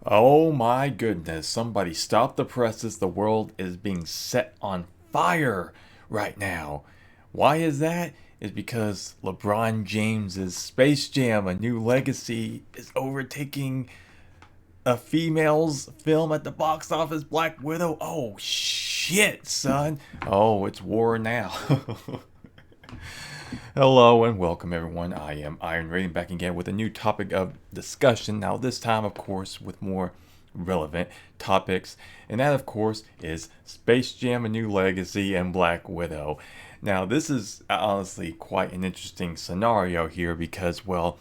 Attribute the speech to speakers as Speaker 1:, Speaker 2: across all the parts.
Speaker 1: Oh my goodness, somebody stop the presses. The world is being set on fire right now. Why is that? It's because LeBron James's Space Jam: A New Legacy is overtaking a female's film at the box office, Black Widow. Oh shit, son. Oh, it's war now. Hello and welcome everyone. I am Iron Raiden back again with a new topic of discussion. Now this time of course with more relevant topics. And that of course is Space Jam: A New Legacy and Black Widow. Now this is honestly quite an interesting scenario here because well,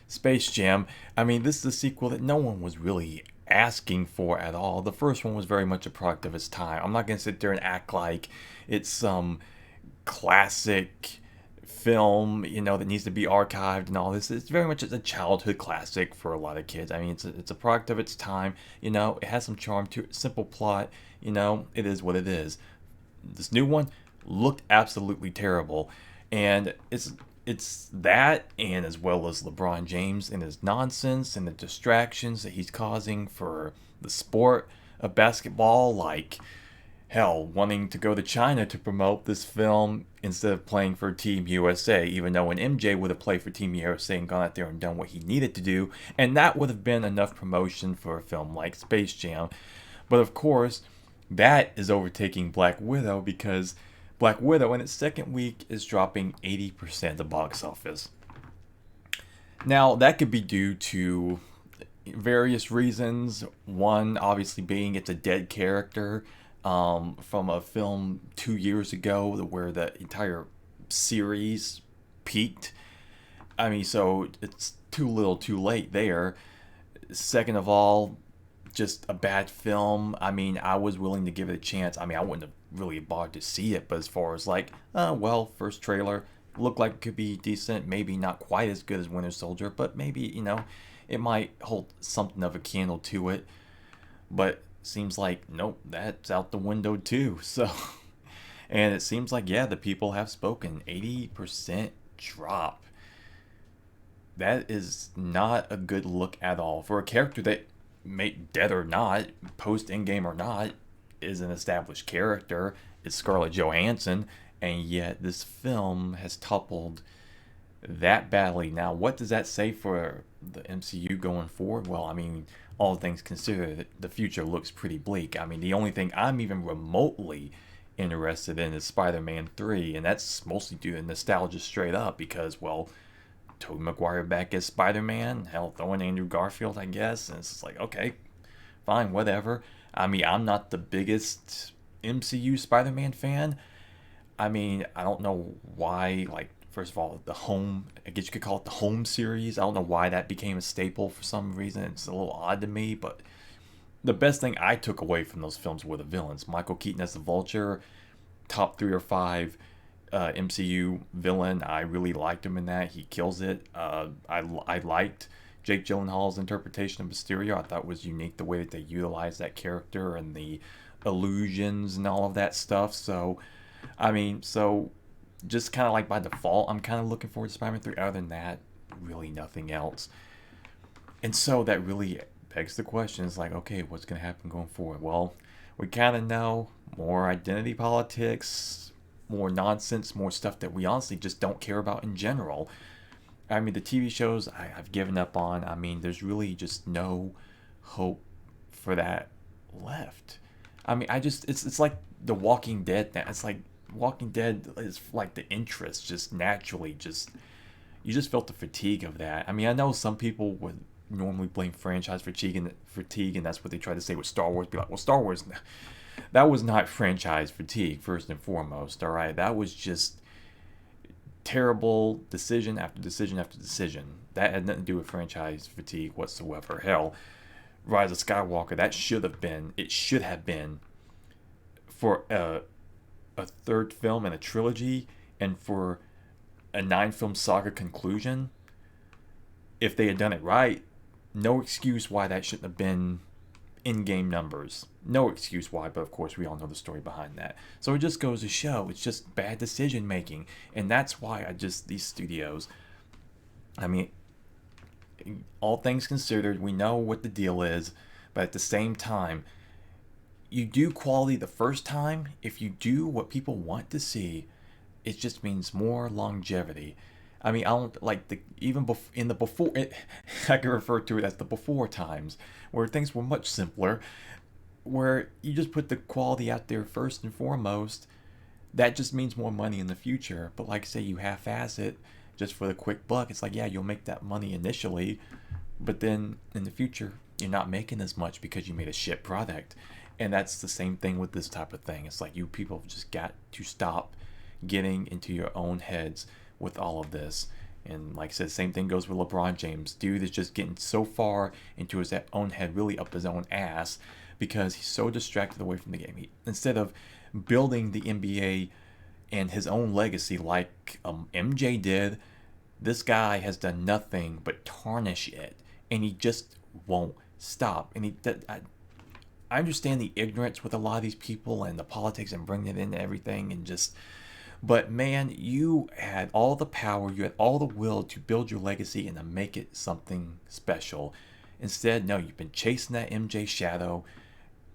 Speaker 1: Space Jam, I mean this is a sequel that no one was really asking for at all. The first one was very much a product of its time. I'm not going to sit there and act like it's some classic film, that needs to be archived and all this. It's very much a childhood classic for a lot of kids. I mean, it's a product of its time. It has some charm to it. Simple plot. It is what it is. This new one looked absolutely terrible, and it's that, and as well as LeBron James and his nonsense and the distractions that he's causing for the sport of basketball, like hell, wanting to go to China to promote this film instead of playing for Team USA, even though when MJ would have played for Team USA and gone out there and done what he needed to do, and that would have been enough promotion for a film like Space Jam. But of course, that is overtaking Black Widow because Black Widow in its second week is dropping 80% of the box office. Now, that could be due to various reasons. One, obviously, being it's a dead character from a film 2 years ago where the entire series peaked. I mean, so it's too little too late there. Second of all, just a bad film. I mean, I was willing to give it a chance. I mean, I wouldn't have really bothered to see it, but as far as like, well, first trailer looked like it could be decent. Maybe not quite as good as Winter Soldier, but maybe, it might hold something of a candle to it. But seems like nope, that's out the window too. So, and it seems like yeah, the people have spoken. 80% drop. That is not a good look at all for a character that, dead or not, post Endgame or not, is an established character. It's Scarlett Johansson, and yet this film has toppled that badly. Now, what does that say for the MCU going forward? Well, I mean, all things considered, the future looks pretty bleak. I mean, the only thing I'm even remotely interested in is Spider-Man 3, and that's mostly due to nostalgia straight up because, well, Tobey Maguire back as Spider-Man, hell, throwing Andrew Garfield, I guess, and it's just like, okay, fine, whatever. I mean, I'm not the biggest MCU Spider-Man fan. I mean, I don't know why, like, first of all, the home, I guess you could call it the home series. I don't know why that became a staple for some reason. It's a little odd to me, but the best thing I took away from those films were the villains. Michael Keaton as the Vulture, top three or five MCU villain. I really liked him in that. He kills it. I liked Jake Gyllenhaal's interpretation of Mysterio. I thought it was unique the way that they utilized that character and the illusions and all of that stuff. So, I mean, so just kind of like by default, I'm kind of looking forward to Spider-Man 3. Other than that, really nothing else. And so that really begs the question: is like, okay, what's going to happen going forward? Well, we kind of know more identity politics, more nonsense, more stuff that we honestly just don't care about in general. I mean, the TV shows I've given up on. I mean, there's really just no hope for that left. I mean, it's like The Walking Dead now. It's like Walking Dead is like the interest just naturally just you just felt the fatigue of that. I mean, I know some people would normally blame franchise fatigue, and that's what they try to say with Star Wars. Be like, well, Star Wars, that was not franchise fatigue first and foremost. All right, that was just terrible decision after decision after decision. That had nothing to do with franchise fatigue whatsoever. Hell, Rise of Skywalker, it should have been for a third film in a trilogy and for a 9 film saga conclusion. If they had done it right, no excuse why that shouldn't have been in game numbers. No excuse why, but of course we all know the story behind that. So it just goes to show it's just bad decision making. And that's why these studios, I mean, all things considered, we know what the deal is. But at the same time, you do quality the first time. If you do what people want to see, it just means more longevity. I mean, I don't like the even in the before. I can refer to it as the before times, where things were much simpler, where you just put the quality out there first and foremost. That just means more money in the future. But like say you half-ass it just for the quick buck, it's like yeah, you'll make that money initially, but then in the future you're not making as much because you made a shit product. And that's the same thing with this type of thing. It's like you people have just got to stop getting into your own heads with all of this. And like I said, same thing goes with LeBron James. Dude is just getting so far into his own head, really up his own ass, because he's so distracted away from the game. Instead of building the NBA and his own legacy like MJ did, this guy has done nothing but tarnish it, and he just won't stop. And I understand the ignorance with a lot of these people and the politics and bringing it into everything and just, but man, you had all the power, you had all the will to build your legacy and to make it something special. Instead, no, you've been chasing that MJ shadow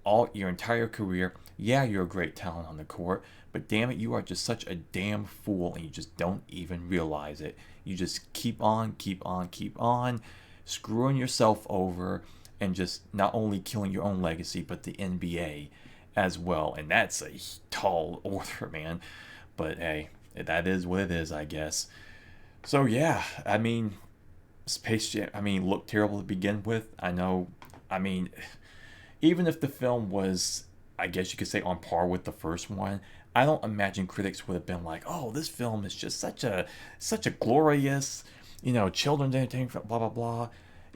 Speaker 1: all your entire career. Yeah, you're a great talent on the court, but damn it, you are just such a damn fool and you just don't even realize it. You just keep on, keep on, keep on, screwing yourself over and just not only killing your own legacy, but the NBA as well. And that's a tall order, man. But hey, that is what it is, I guess. So yeah, I mean, Space Jam, I mean, looked terrible to begin with. I know, I mean, even if the film was, I guess you could say, on par with the first one, I don't imagine critics would have been like, "Oh, this film is just such a glorious, children's entertainment, blah blah blah."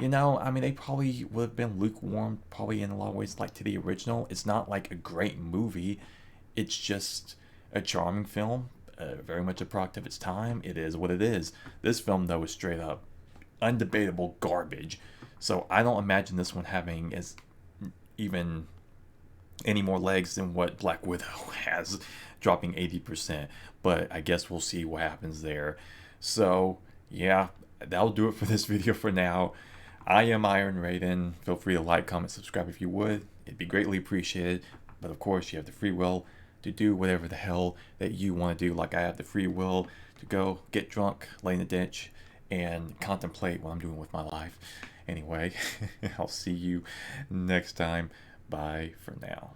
Speaker 1: I mean, they probably would have been lukewarm, probably in a lot of ways, like to the original. It's not like a great movie; it's just a charming film, very much a product of its time. It is what it is. This film, though, is straight up undebatable garbage. So I don't imagine this one having as even any more legs than what Black Widow has, dropping 80%. But I guess we'll see what happens there. So, yeah, that'll do it for this video for now. I am Iron Raiden. Feel free to like, comment, subscribe if you would. It'd be greatly appreciated. But of course, you have the free will to do whatever the hell that you want to do. Like I have the free will to go get drunk, lay in the ditch, and contemplate what I'm doing with my life. Anyway, I'll see you next time. Bye for now.